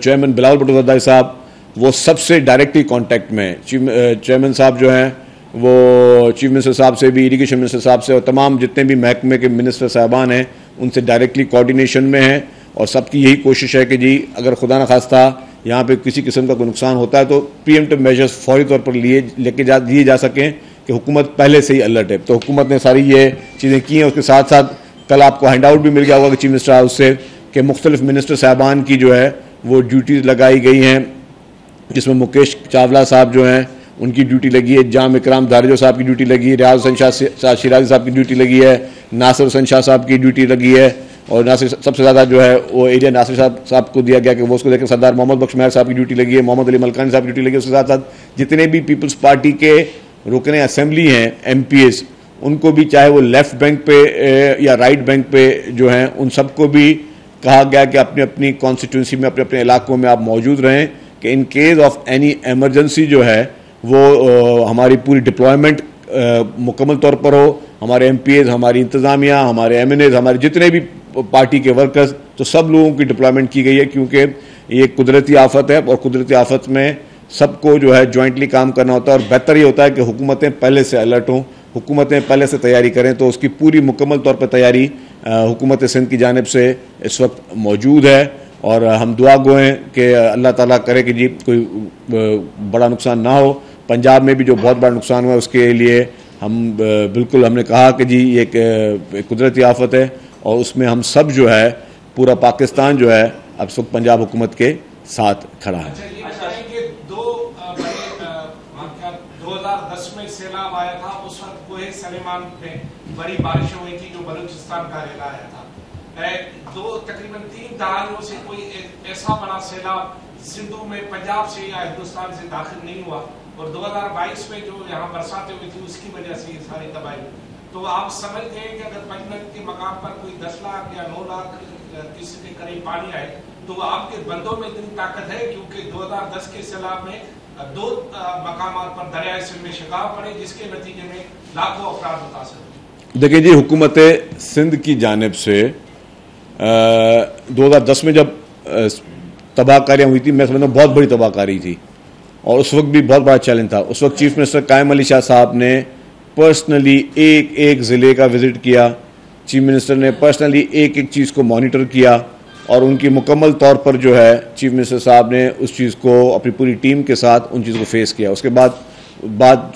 Chairman Bilawal Bhutto Zardari صاحب وہ سب سے ڈائریکٹلی کانٹیکٹ میں ہیں. چیئرمین صاحب جو ہیں وہ چیف منسٹر صاحب سے بھی, اریگیشن منسٹر صاحب سے, اور تمام جتنے بھی محکمے کے منسٹر صاحبان ہیں ان سے ڈائریکٹلی کوآرڈینیشن میں ہیں. اور سب کی یہی کوشش ہے کہ جی اگر خدا نخواستہ یہاں پہ کسی قسم کا کوئی نقصان ہوتا ہے تو پری ایمپٹیو میجرز فوری طور پر لیے جا سکیں کہ حکومت پہلے سے ہی الرٹ ہے. تو حکومت نے ساری یہ چیزیں کی ہیں. اس کے ساتھ ساتھ کل آپ کو ہینڈ آؤٹ بھی مل گیا ہوگا کہ چیف منسٹر ہاؤس سے کہ مختلف منسٹر صاحبان کی جو ہے وہ ڈیوٹیز لگائی گئی ہیں, جس میں مکیش چاولہ صاحب جو ہیں ان کی ڈیوٹی لگی ہے, جام اکرام دارجو صاحب کی ڈیوٹی لگی ہے, ریاض حسین شاہ شیرازی صاحب کی ڈیوٹی لگی ہے, ناصر حسین شاہ صاحب کی ڈیوٹی لگی ہے, اور ناصر سب سے زیادہ جو ہے وہ ایریا ناصر صاحب کو دیا گیا کہ وہ اس کو دیکھیں. سردار محمد بخش مہر صاحب کی ڈیوٹی لگی ہے, محمد علی ملکانی صاحب کی ڈیوٹی لگی ہے. اس کے ساتھ ساتھ جتنے بھی پیپلز پارٹی کے رکن اسمبلی ہیں ایم پی ایز, ان کو بھی چاہے وہ لیفٹ بینک پہ یا رائٹ بینک پہ جو ہیں ان سب کو بھی کہا گیا کہ اپنی اپنی کانسٹیٹوئنسی میں اپنے اپنے علاقوں میں آپ موجود رہیں کہ in case of any emergency جو ہے وہ ہماری پوری ڈپلائمنٹ مکمل طور پر ہو. ہمارے ایم پی ایز, ہماری انتظامیہ, ہمارے ایم این ایز, ہمارے جتنے بھی پارٹی کے ورکرز, تو سب لوگوں کی ڈپلائمنٹ کی گئی ہے کیونکہ یہ قدرتی آفت ہے اور قدرتی آفت میں سب کو جو ہے جوائنٹلی کام کرنا ہوتا ہے. اور بہتر یہ ہوتا ہے کہ حکومتیں پہلے سے الرٹ ہوں, حکومتیں پہلے سے تیاری کریں. تو اس کی پوری مکمل طور پر تیاری حکومت سندھ کی جانب سے اس وقت موجود ہے, اور ہم دعا گو ہیں کہ اللہ تعالیٰ کرے کہ جی کوئی بڑا نقصان نہ ہو. پنجاب میں بھی جو بہت بڑا نقصان ہوا اس کے لیے بالکل ہم نے کہا کہ جی یہ ایک قدرتی آفت ہے, اور اس میں ہم سب جو ہے پورا پاکستان جو ہے اب اس وقت پنجاب حکومت کے ساتھ کھڑا ہے. 2010 میں سیلاب آیا تھا, اس وقت کوہ سلیمان میں بڑی بارشیں ہوئی تھی جو بلوچستان کا علاقہ آیا تھا. تقریباً 3 دہائیوں سے کوئی ایسا بڑا سیلاب سندھو میں پنجاب سے یا ہندوستان سے داخل نہیں ہوا, اور 2022 میں جو یہاں برساتیں ہوئی تھی اس کی وجہ سے یہ ساری تباہی. تو آپ سمجھتے ہیں کہ اگر پنجاب کے مقام پر کوئی 10 لاکھ یا 9 لاکھ کسی کے قریب پانی آئے تو آپ کے بندوں میں اتنی طاقت ہے, کیونکہ 2010 کے سیلاب میں 2 مقامات پر دریائے سندھ میں شگاف پڑے جس کے نتیجے میں لاکھوں افراد متاثر ہوئے. دیکھیں جی, حکومت سندھ کی جانب سے 2010 میں جب تباہ کاریاں ہوئی تھی, میں سمجھتا ہوں بہت بڑی تباہ کاری تھی, اور اس وقت بھی بہت بڑا چیلنج تھا. اس وقت چیف منسٹر قائم علی شاہ صاحب نے پرسنلی ایک ضلع کا وزٹ کیا, چیف منسٹر نے پرسنلی ایک چیز کو مانیٹر کیا, اور ان کی مکمل طور پر جو ہے چیف منسٹر صاحب نے اس چیز کو اپنی پوری ٹیم کے ساتھ ان چیز کو فیس کیا. اس کے بعد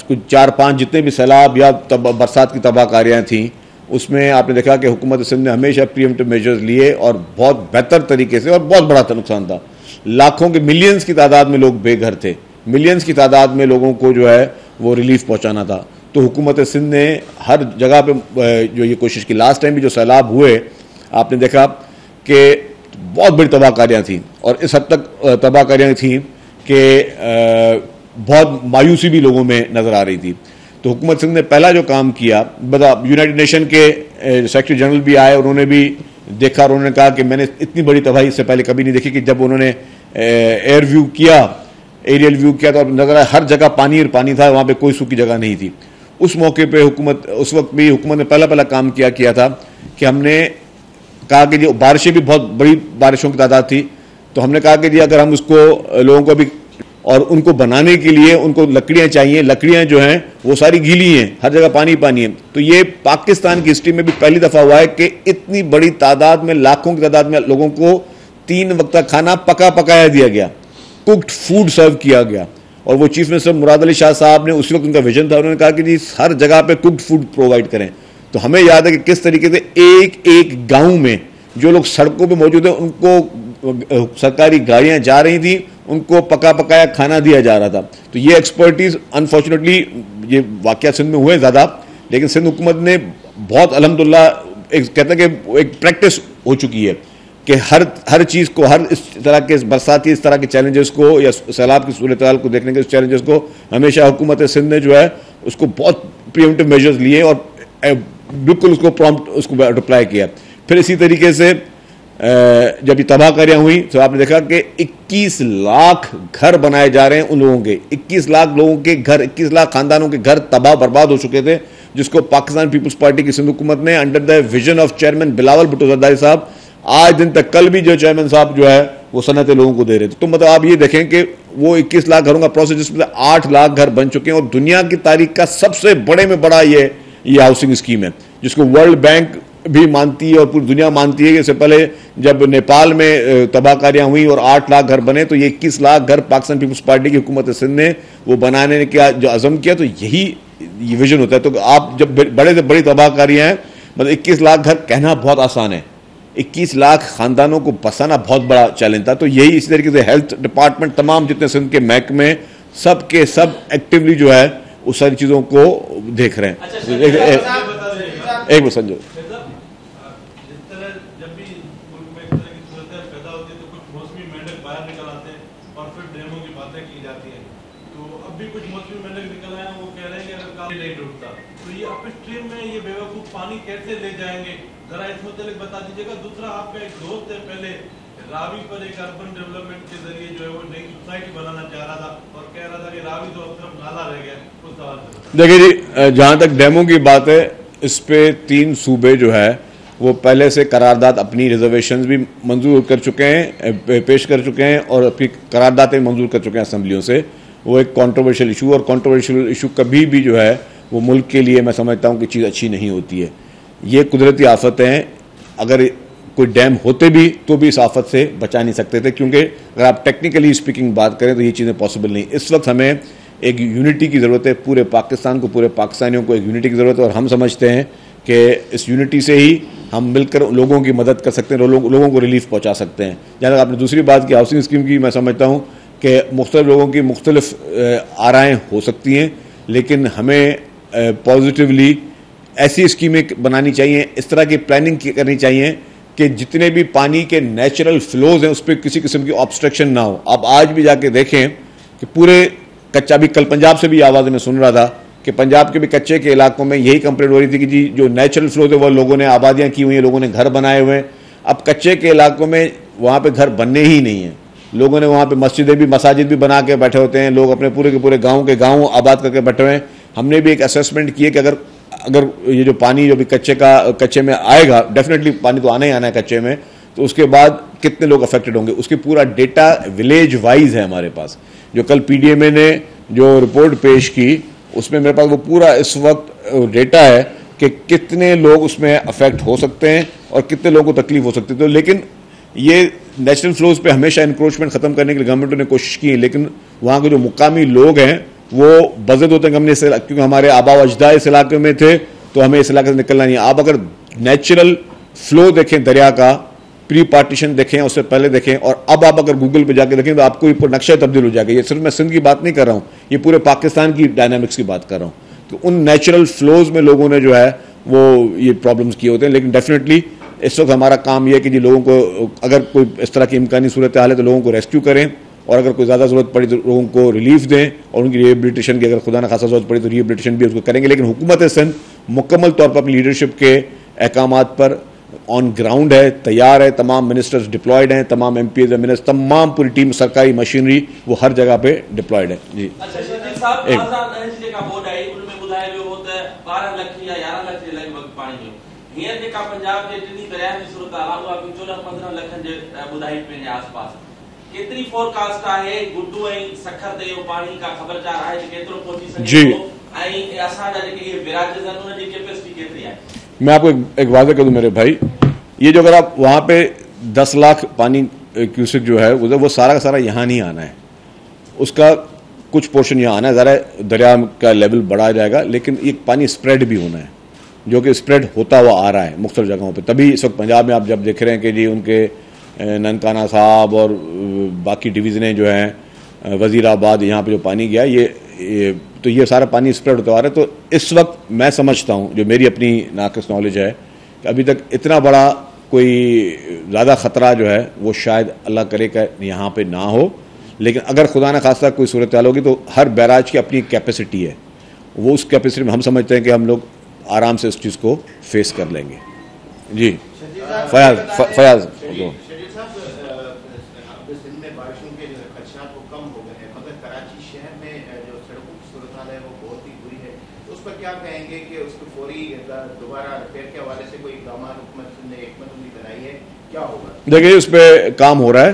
کچھ 4-5 جتنے بھی سیلاب یا برسات کی تباہ کاریاں تھیں اس میں آپ نے دیکھا کہ حکومت سندھ نے ہمیشہ پری ایمپٹیو میجرز لیے, اور بہت بہتر طریقے سے, اور بہت بڑا نقصان تھا. لاکھوں کے ملینز کی تعداد میں لوگ بے گھر تھے, ملینز کی تعداد میں لوگوں کو جو ہے وہ ریلیف پہنچانا تھا. تو حکومت سندھ نے ہر جگہ پہ جو یہ کوشش کی. لاسٹ ٹائم بھی جو سیلاب ہوئے آپ نے دیکھا کہ بہت بڑی تباہ کاریاں تھیں, اور اس حد تک تباہ کاریاں تھیں کہ بہت مایوسی بھی لوگوں میں نظر آ رہی تھی. تو حکومت سندھ نے پہلا جو کام کیا, یونائٹڈ نیشن کے سیکرٹری جنرل بھی آئے, انہوں نے بھی دیکھا, اور انہوں نے کہا کہ میں نے اتنی بڑی تباہی سے پہلے کبھی نہیں دیکھی. کہ جب انہوں نے ایئر ویو کیا, ایریل ویو کیا, تو نظر آیا ہر جگہ پانی اور پانی تھا, وہاں پہ کوئی سوکھی جگہ نہیں تھی. اس موقع پہ اس وقت بھی حکومت نے پہلا کام کیا تھا کہ ہم نے کہا کہ جی بارشیں بھی بہت بڑی بارشوں کی تعداد تھی, تو ہم نے کہا کہ جی اگر ہم اس کو لوگوں کو بھی, اور ان کو بنانے کے لیے ان کو لکڑیاں چاہیے, لکڑیاں جو ہیں وہ ساری گیلی ہیں, ہر جگہ پانی ہے. تو یہ پاکستان کی ہسٹری میں بھی پہلی دفعہ ہوا ہے کہ اتنی بڑی تعداد میں, لاکھوں کی تعداد میں لوگوں کو 3 وقت کا کھانا پکایا دیا گیا, کوکڈ فوڈ سرو کیا گیا. اور وہ چیف منسٹر مراد علی شاہ صاحب نے اسی وقت ان کا ویژن تھا, انہوں نے کہا کہ جی ہر جگہ پہ کوکڈ فوڈ پرووائڈ کریں. تو ہمیں یاد ہے کہ کس طریقے سے ایک گاؤں میں جو لوگ سڑکوں پہ موجود ہیں ان کو سرکاری گاڑیاں جا رہی تھیں, ان کو پکایا کھانا دیا جا رہا تھا. تو یہ ایکسپرٹیز انفارچونیٹلی یہ واقعہ سندھ میں ہوئے زیادہ, لیکن سندھ حکومت نے بہت الحمدللہ کہتے ہیں کہ ایک پریکٹس ہو چکی ہے کہ ہر چیز کو, ہر اس طرح کے برساتی اس طرح کے چیلنجز کو یا سیلاب کی صورتحال کو دیکھنے کے چیلنجز کو ہمیشہ حکومت سندھ نے جو ہے اس کو بہت پری ایمپٹیو میجرز لیے, اور بالکل اس کو پرومپٹ اس کو اپلائی کیا. پھر اسی طریقے سے جب یہ تباہ کاریاں ہوئیں تو آپ نے دیکھا کہ 21 لاکھ گھر بنائے جا رہے ہیں ان لوگوں کے, 21 لاکھ لوگوں کے گھر, 21 لاکھ خاندانوں کے گھر تباہ برباد ہو چکے تھے, جس کو پاکستان پیپلز پارٹی کی سندھ حکومت نے under the vision of chairman Bilawal Bhutto Zardari صاحب, آج دن تک, کل بھی جو چیئرمین صاحب جو ہے وہ صنعتیں لوگوں کو دے رہے تھے. تو مطلب آپ یہ دیکھیں کہ وہ 21 لاکھ گھروں کا پروسیس جس میں 8 لاکھ گھر بن چکے ہیں, اور دنیا کی تاریخ کا سب سے بڑے میں بڑا یہ ہاؤسنگ اسکیم ہے, جس کو ورلڈ بینک بھی مانتی ہے اور پوری دنیا مانتی ہے. کہ اس سے پہلے جب نیپال میں تباہ کاریاں ہوئیں اور 8 لاکھ گھر بنے, تو یہ 21 لاکھ گھر پاکستان پیپلز پارٹی کی حکومت سندھ نے وہ بنانے کا جو عزم کیا, تو یہی ویژن ہوتا ہے. تو آپ جب بڑے سے بڑی تباہ کاریاں ہیں, مطلب 21 لاکھ گھر کہنا بہت آسان ہے, 21 لاکھ خاندانوں کو بسانا بہت بڑا چیلنج تھا. تو یہی اسی طریقے سے ہیلتھ ڈپارٹمنٹ, تمام جتنے سندھ کے محکمے, سب کے سب ایکٹیولی جو ہے اس ساری چیزوں کو دیکھ رہے ہیں. ایک بات سمجھو, پانی کیسے لے جائیں گے, ذرا اس متعلق بتا دیجیے گا. دوسرا, آپ کا ایک دوست ہے پہلے راوی پر ایک اربن ڈیولپمنٹ کے ذریعے جو ہے وہ نئی سوسائٹی بنانا چاہ رہا تھا اور کہہ رہا تھا کہ راوی تو اب صرف نالا رہ گیا. اس سوال سے دیکھیے جی, جہاں تک ڈیمو کی بات ہے, اس پہ 3 صوبے جو ہے وہ پہلے سے قرارداد اپنی ریزرویشنز بھی منظور کر چکے ہیں, پیش کر چکے ہیں, اور اپنی قراردادیں منظور کر چکے ہیں اسمبلیوں سے. وہ ایک کنٹروورشل ایشو, اور کنٹروورشل ایشو کبھی بھی جو ہے وہ ملک کے لیے میں سمجھتا ہوں کہ چیز اچھی نہیں ہوتی ہے. یہ قدرتی آفت ہیں, اگر کوئی ڈیم ہوتے بھی تو بھی اس آفت سے بچا نہیں سکتے تھے, کیونکہ اگر آپ ٹیکنیکلی اسپیکنگ بات کریں تو یہ چیزیں پاسبل نہیں. اس وقت ہمیں ایک یونٹی کی ضرورت ہے, پورے پاکستان کو, پورے پاکستانیوں کو ایک یونٹی کی ضرورت ہے, اور ہم سمجھتے ہیں کہ اس یونٹی سے ہی ہم مل کر لوگوں کی مدد کر سکتے ہیں, لوگوں کو ریلیف پہنچا سکتے ہیں. جہاں تک آپ نے دوسری بات کی ہاؤسنگ اسکیم کی, میں سمجھتا ہوں کہ مختلف لوگوں کی مختلف آرائیں ہو سکتی ہیں, لیکن ہمیں پازیٹیولی ایسی اسکیمیں بنانی چاہیے, اس طرح کی پلاننگ کرنی چاہیے کہ جتنے بھی پانی کے نیچرل فلوز ہیں اس پہ کسی قسم کی آبسٹرکشن نہ ہو. آپ آج بھی جا کے دیکھیں کہ پورے کچا, بھی کل پنجاب سے بھی آواز میں سن رہا تھا کہ پنجاب کے بھی کچے کے علاقوں میں یہی کمپلینٹ ہو رہی تھی کہ جی جو نیچرل فلوز ہے وہ لوگوں نے آبادیاں کی ہوئی ہیں, لوگوں نے گھر بنائے ہوئے ہیں. اب کچے کے علاقوں میں وہاں پہ گھر بننے ہی نہیں ہیں, لوگوں نے وہاں پہ مساجد بھی بنا کے بیٹھے ہوتے ہیں, لوگ اپنے پورے کے پورے گاؤں کے گاؤں آباد کر کے بیٹھے ہوئے ہیں. ہم نے بھی ایک اسیسمنٹ کی ہے کہ اگر یہ جو پانی جو بھی کچے میں آئے گا, ڈیفینیٹلی پانی تو آنا ہی آنا ہے کچے میں, تو اس کے بعد کتنے لوگ افیکٹڈ ہوں گے, اس کی پورا ڈیٹا ولیج وائز ہے ہمارے پاس. جو کل پی ڈی ایم اے نے جو رپورٹ پیش کی اس میں میرے پاس وہ پورا اس وقت ڈیٹا ہے کہ کتنے لوگ اس میں افیکٹ ہو سکتے ہیں اور کتنے لوگوں کو تکلیف ہو سکتی ہے. تو لیکن یہ نیچرل فلوز پہ ہمیشہ انکروچمنٹ ختم کرنے کے لیے گورنمنٹوں نے کوشش کی ہے, لیکن وہاں کے جو مقامی لوگ ہیں وہ بزد ہوتے ہیں کہ ہم نے کیونکہ ہمارے آبا و اجداد اس علاقے میں تھے تو ہمیں اس علاقے سے نکلنا نہیں ہے. آپ اگر نیچرل فلو دیکھیں دریا کا, پری پارٹیشن دیکھیں, اس سے پہلے دیکھیں, اور اب آپ اگر گوگل پہ جا کے دیکھیں تو آپ کو یہ نقشہ تبدیل ہو جائے گا. یہ صرف میں سندھ کی بات نہیں کر رہا ہوں, یہ پورے پاکستان کی ڈائنامکس کی بات کر رہا ہوں. تو ان نیچرل فلوز میں لوگوں نے جو ہے وہ یہ پرابلمس کیے ہوتے ہیں. لیکن ڈیفینیٹلی اس وقت ہمارا کام یہ ہے کہ جی لوگوں کو اگر کوئی اس طرح کی امکانی صورتحال ہے تو لوگوں کو ریسکیو کریں, اور اگر کوئی زیادہ ضرورت پڑی تو لوگوں کو ریلیف دیں, اور ان کی ریہیبلیٹیشن کی اگر خدا نہ خاصا ضرورت پڑی تو ریہیبلیٹیشن بھی اس کو کریں گے. لیکن حکومت سندھ مکمل طور پر اپنی لیڈرشپ کے احکامات پر آن گراؤنڈ ہے, تیار ہے, تمام منسٹرز ڈپلائڈ ہیں, تمام ایم پیز ہیں, تمام پوری ٹیم سرکاری مشینری وہ ہر جگہ پہ ڈپلائڈ ہے. جی جی میں آپ کو ایک واضح کر دوں میرے بھائی, یہ جو اگر آپ وہاں پہ 10 لاکھ پانی کیوسک جو ہے وہ سارا کا سارا یہاں نہیں آنا ہے, اس کا کچھ پورشن یہاں آنا ہے. ذرا دریا کا لیول بڑھا جائے گا, لیکن یہ پانی اسپریڈ بھی ہونا ہے, جو کہ اسپریڈ ہوتا ہوا آ رہا ہے مختلف جگہوں پہ. تبھی اس وقت پنجاب میں آپ جب دیکھ رہے ہیں کہ جی ان کے ننکانہ صاحب اور باقی ڈویژنیں جو ہیں, وزیر آباد, یہاں پہ جو پانی گیا تو یہ سارا پانی اسپریڈ ہوتا آ رہا ہے. تو اس وقت میں سمجھتا ہوں, جو میری اپنی ناقص نالج ہے, کہ ابھی تک اتنا بڑا کوئی زیادہ خطرہ جو ہے وہ شاید اللہ کرے کہ یہاں پہ نہ ہو. لیکن اگر خدا نہ خواستہ کوئی صورتحال ہوگی تو ہر بیراج کی اپنی کیپیسٹی ہے, وہ اس کیپیسٹی میں ہم سمجھتے ہیں کہ ہم لوگ آرام سے اس چیز کو فیس کر لیں گے. جی فیاض دیکھیے اس پہ کام ہو رہا ہے,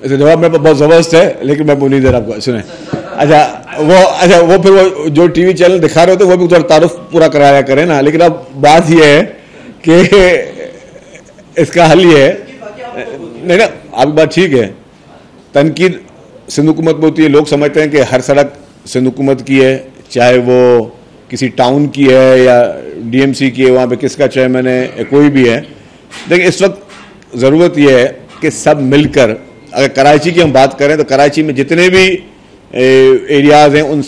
اس کا جواب میرے پاس بہت زبردست ہے لیکن میں وہ نہیں دے رہا آپ کو. سنیں, اچھا وہ پھر وہ جو ٹی وی چینل دکھا رہے ہوتے وہ بھی تھوڑا تعارف پورا کرایا کریں نا. لیکن اب بات یہ ہے کہ اس کا حل یہ ہے, نہیں نا آپ کی بات ٹھیک ہے, تنقید سندھ حکومت میں ہوتی ہے. لوگ سمجھتے ہیں کہ ہر سڑک سندھ حکومت کی ہے, چاہے وہ کسی ٹاؤن کی ہے یا ڈی ایم سی کی ہے, وہاں پہ کس کا چیئرمین ہے, کوئی بھی ہے. لیکن اس وقت ضرورت یہ ہے کہ سب مل کر, اگر کراچی کی ہم بات کریں تو کراچی میں جتنے بھی ایریاز ہیں وہ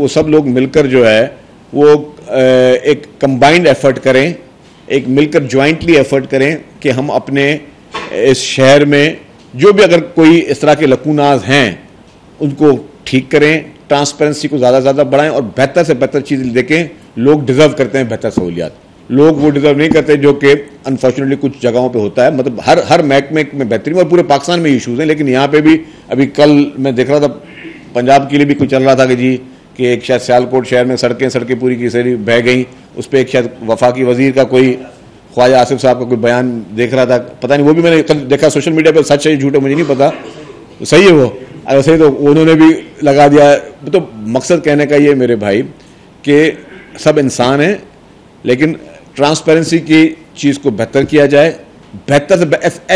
سب لوگ مل کر جو ہے وہ ایک کمبائنڈ ایفرٹ کریں, ایک مل کر جوائنٹلی ایفرٹ کریں کہ ہم اپنے اس شہر میں جو بھی اگر کوئی اس طرح کے لکوناز ہیں ان کو ٹھیک کریں, ٹرانسپیرنسی کو زیادہ سے زیادہ بڑھائیں اور بہتر سے بہتر چیز دیکھیں. لوگ ڈیزرو کرتے ہیں بہتر سہولیات, لوگ وہ ڈیزرو نہیں کرتے جو کہ انفارچونیٹلی کچھ جگہوں پہ ہوتا ہے. مطلب ہر محکمے میں بہترین, اور پورے پاکستان میں ایشوز ہیں, لیکن یہاں پہ بھی ابھی کل میں دیکھ رہا تھا پنجاب کے لیے بھی کچھ چل رہا تھا کہ جی کہ ایک شاید سیالکوٹ شہر میں سڑکیں پوری کی ساری بہہ گئیں. اس پہ ایک شاید وفاقی وزیر کا کوئی خواجہ آصف صاحب کا کوئی بیان دیکھ رہا تھا, پتہ نہیں وہ بھی میں نے کل دیکھا سوشل میڈیا پہ, سچ ہے جھوٹ ہے مجھے نہیں پتا, صحیح ہے وہ, اگر صحیح تو انہوں نے بھی لگا دیا. تو مقصد کہنے کا یہ میرے بھائی کہ سب انسان ہیں, لیکن ٹرانسپیرنسی کی چیز کو بہتر کیا جائے, بہتر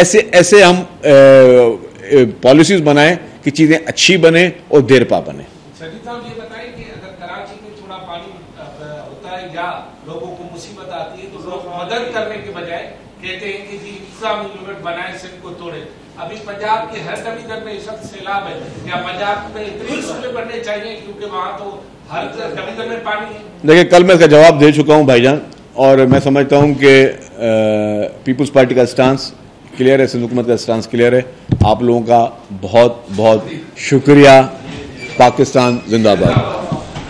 سے ایسے ہم پالیسیز بنائیں کہ چیزیں اچھی بنیں اور دیر پا بنیں. سجید صاحب یہ بتائیں کہ اگر کراچی میں تھوڑا پانی ہوتا ہے یا لوگوں کو مصیبت آتی ہے تو لوگ مدد کرنے کے بجائے کہتے ہیں کہ جی انتظامی یونٹ بنائے سندھ کو توڑے. ابھی پنجاب کے ہر ڈویژن میں اس وقت سیلاب ہے, یا پنجاب میں اتنے صوبے بننے چاہیے کیونکہ وہاں تو ہر ڈویژن میں پانی ہے. دیکھیے کل میں اس کا جواب دے چکا ہوں بھائی جان, اور میں سمجھتا ہوں کہ پیپلز پارٹی کا اسٹانس کلیئر ہے, سندھ حکومت کا اسٹانس کلیئر ہے. آپ لوگوں کا بہت بہت شکریہ. پاکستان زندہ باد.